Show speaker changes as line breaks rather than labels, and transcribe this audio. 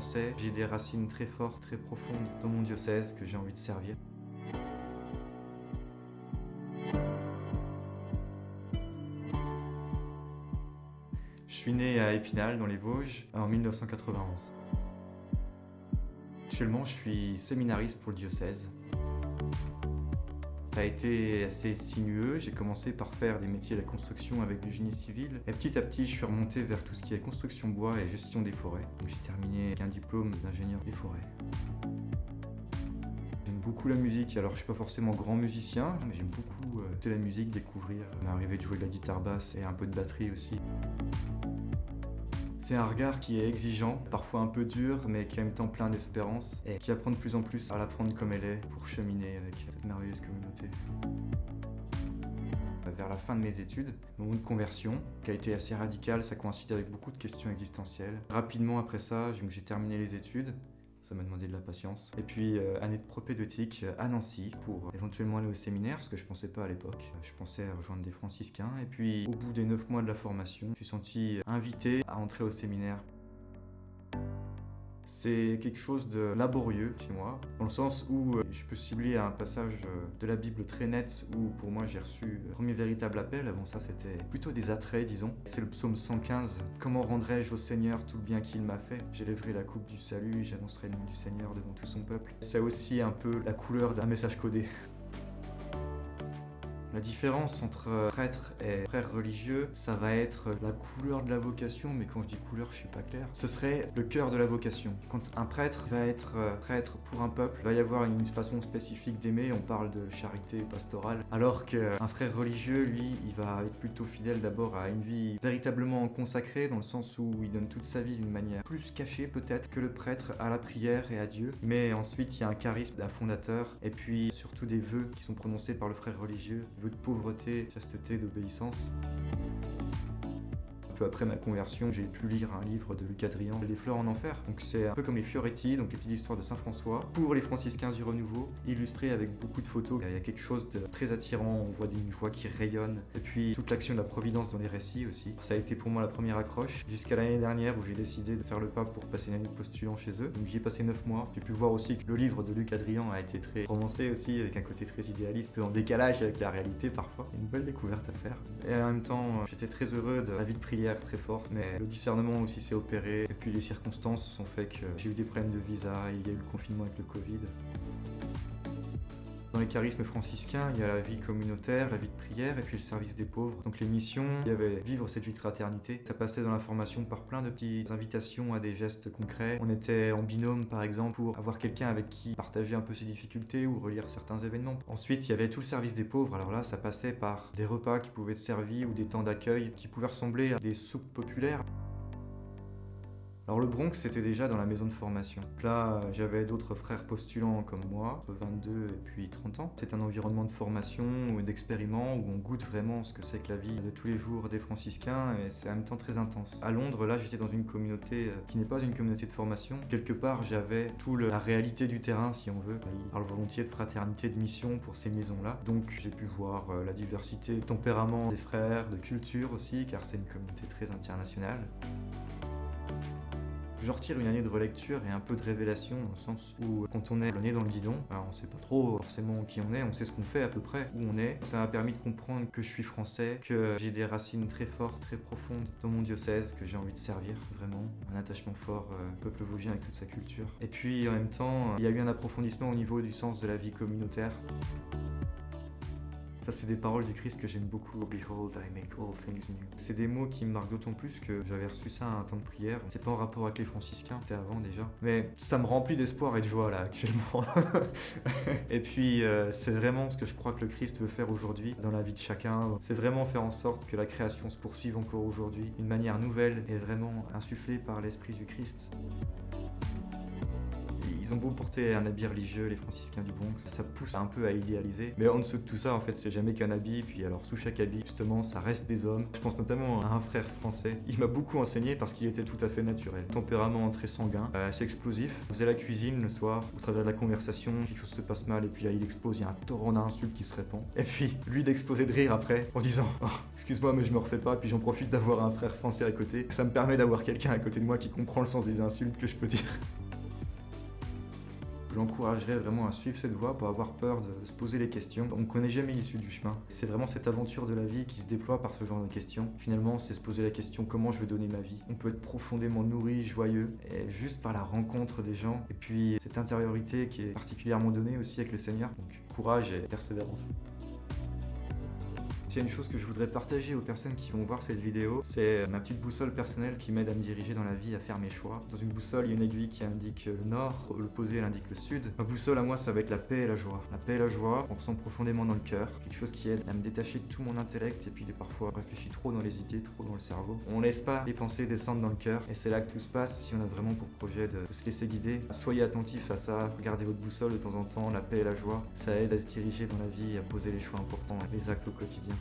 français. J'ai des racines très fortes, très profondes dans mon diocèse que j'ai envie de servir. Je suis né à Épinal, dans les Vosges, en 1991. Actuellement, je suis séminariste pour le diocèse. Ça a été assez sinueux. J'ai commencé par faire des métiers de la construction avec du génie civil. Et petit à petit, je suis remonté vers tout ce qui est construction bois et gestion des forêts. Donc j'ai terminé avec un diplôme d'ingénieur des forêts. J'aime beaucoup la musique. Alors je suis pas forcément grand musicien, mais j'aime beaucoup la musique, découvrir. Il m'est arrivé de jouer de la guitare basse et un peu de batterie aussi. C'est un regard qui est exigeant, parfois un peu dur, mais qui est en même temps plein d'espérance et qui apprend de plus en plus à la prendre comme elle est pour cheminer avec cette merveilleuse communauté. Vers la fin de mes études, mon conversion, qui a été assez radicale, ça coïncide avec beaucoup de questions existentielles. Rapidement après ça, j'ai terminé les études. Ça m'a demandé de la patience. Et puis, année de propédeutique à Nancy pour éventuellement aller au séminaire, ce que je pensais pas à l'époque. Je pensais rejoindre des franciscains. Et puis, au bout des 9 mois de la formation, je me suis senti invité à entrer au séminaire. C'est quelque chose de laborieux chez moi, dans le sens où je peux cibler un passage de la Bible très net où pour moi j'ai reçu le premier véritable appel. Avant ça c'était plutôt des attraits, disons. C'est le psaume 115. Comment rendrai-je au Seigneur tout le bien qu'il m'a fait? J'élèverai la coupe du salut, j'annoncerai le nom du Seigneur devant tout son peuple. C'est aussi un peu la couleur d'un message codé. La différence entre prêtre et frère religieux, ça va être la couleur de la vocation, mais quand je dis couleur, je suis pas clair. Ce serait le cœur de la vocation. Quand un prêtre va être prêtre pour un peuple, il va y avoir une façon spécifique d'aimer, on parle de charité pastorale, alors qu'un frère religieux, lui, il va être plutôt fidèle d'abord à une vie véritablement consacrée, dans le sens où il donne toute sa vie d'une manière plus cachée peut-être que le prêtre à la prière et à Dieu. Mais ensuite, il y a un charisme d'un fondateur, et puis surtout des vœux qui sont prononcés par le frère religieux. Vœux de pauvreté, chasteté, d'obéissance. Peu après ma conversion, j'ai pu lire un livre de Luc Adrian, Les Fleurs en Enfer. Donc c'est un peu comme les Fioretti, donc les petites histoires de Saint François, pour les franciscains du Renouveau, illustrées avec beaucoup de photos. Il y a quelque chose de très attirant, on voit une joie qui rayonne. Et puis toute l'action de la providence dans les récits aussi. Ça a été pour moi la première accroche, jusqu'à l'année dernière où j'ai décidé de faire le pas pour passer une année de postulant chez eux. Donc j'y ai passé 9 mois. J'ai pu voir aussi que le livre de Luc Adrian a été très romancé aussi, avec un côté très idéaliste, peu en décalage avec la réalité parfois. Une belle découverte à faire. Et en même temps, j'étais très heureux de la vie de prière très forte, mais le discernement aussi s'est opéré, et puis les circonstances ont fait que j'ai eu des problèmes de visa, il y a eu le confinement avec le Covid. Dans les charismes franciscains, il y a la vie communautaire, la vie de prière et puis le service des pauvres. Donc les missions, il y avait vivre cette vie de fraternité. Ça passait dans la formation par plein de petites invitations à des gestes concrets. On était en binôme par exemple pour avoir quelqu'un avec qui partager un peu ses difficultés ou relire certains événements. Ensuite, il y avait tout le service des pauvres. Alors là, ça passait par des repas qui pouvaient être servis ou des temps d'accueil qui pouvaient ressembler à des soupes populaires. Alors le Bronx, c'était déjà dans la maison de formation. Là, j'avais d'autres frères postulants comme moi, entre 22 et puis 30 ans. C'est un environnement de formation ou d'expériment où on goûte vraiment ce que c'est que la vie de tous les jours des franciscains et c'est en même temps très intense. À Londres, là, j'étais dans une communauté qui n'est pas une communauté de formation. Quelque part, j'avais toute la réalité du terrain, si on veut. Ils parlent volontiers de fraternité, de mission pour ces maisons-là. Donc j'ai pu voir la diversité de tempérament des frères, de culture aussi, car c'est une communauté très internationale. Je retire une année de relecture et un peu de révélation dans le sens où quand on est le nez dans le guidon, on sait pas trop forcément qui on est, on sait ce qu'on fait à peu près, où on est. Ça m'a permis de comprendre que je suis français, que j'ai des racines très fortes, très profondes dans mon diocèse, que j'ai envie de servir vraiment, un attachement fort au peuple vosgien avec toute sa culture. Et puis en même temps, il y a eu un approfondissement au niveau du sens de la vie communautaire. Ça, c'est des paroles du Christ que j'aime beaucoup. Behold, I make all things new. C'est des mots qui me marquent d'autant plus que j'avais reçu ça à un temps de prière. C'est pas en rapport avec les franciscains, c'était avant déjà. Mais ça me remplit d'espoir et de joie là actuellement. Et puis, c'est vraiment ce que je crois que le Christ veut faire aujourd'hui dans la vie de chacun. C'est vraiment faire en sorte que la création se poursuive encore aujourd'hui d'une manière nouvelle et vraiment insufflée par l'Esprit du Christ. Ils Ils ont beau porter un habit religieux, les franciscains du Bronx, ça pousse un peu à idéaliser. Mais en dessous de tout ça, en fait, c'est jamais qu'un habit. Puis alors, sous chaque habit, justement, ça reste des hommes. Je pense notamment à un frère français. Il m'a beaucoup enseigné parce qu'il était tout à fait naturel. Tempérament très sanguin, assez explosif. Il faisait la cuisine le soir, au travers de la conversation, quelque chose se passe mal et puis là il explose, il y a un torrent d'insultes qui se répand. Et puis lui d'exploser de rire après en disant oh, excuse-moi mais je me refais pas, puis j'en profite d'avoir un frère français à côté. Ça me permet d'avoir quelqu'un à côté de moi qui comprend le sens des insultes que je peux dire. Je l'encouragerais vraiment à suivre cette voie pour avoir peur de se poser les questions. On ne connaît jamais l'issue du chemin. C'est vraiment cette aventure de la vie qui se déploie par ce genre de questions. Finalement, c'est se poser la question comment je vais donner ma vie. On peut être profondément nourri, joyeux, et juste par la rencontre des gens. Et puis cette intériorité qui est particulièrement donnée aussi avec le Seigneur. Donc courage et persévérance. S'il y a une chose que je voudrais partager aux personnes qui vont voir cette vidéo, c'est ma petite boussole personnelle qui m'aide à me diriger dans la vie, à faire mes choix. Dans une boussole, il y a une aiguille qui indique le nord, l'opposé elle indique le sud. Ma boussole à moi, ça va être la paix et la joie. La paix et la joie, on ressent profondément dans le cœur, quelque chose qui aide à me détacher de tout mon intellect et puis parfois réfléchir trop dans les idées, trop dans le cerveau. On laisse pas les pensées descendre dans le cœur et c'est là que tout se passe si on a vraiment pour projet de se laisser guider. Soyez attentifs à ça, regardez votre boussole de temps en temps, la paix et la joie, ça aide à se diriger dans la vie et à poser les choix importants, les actes au quotidien.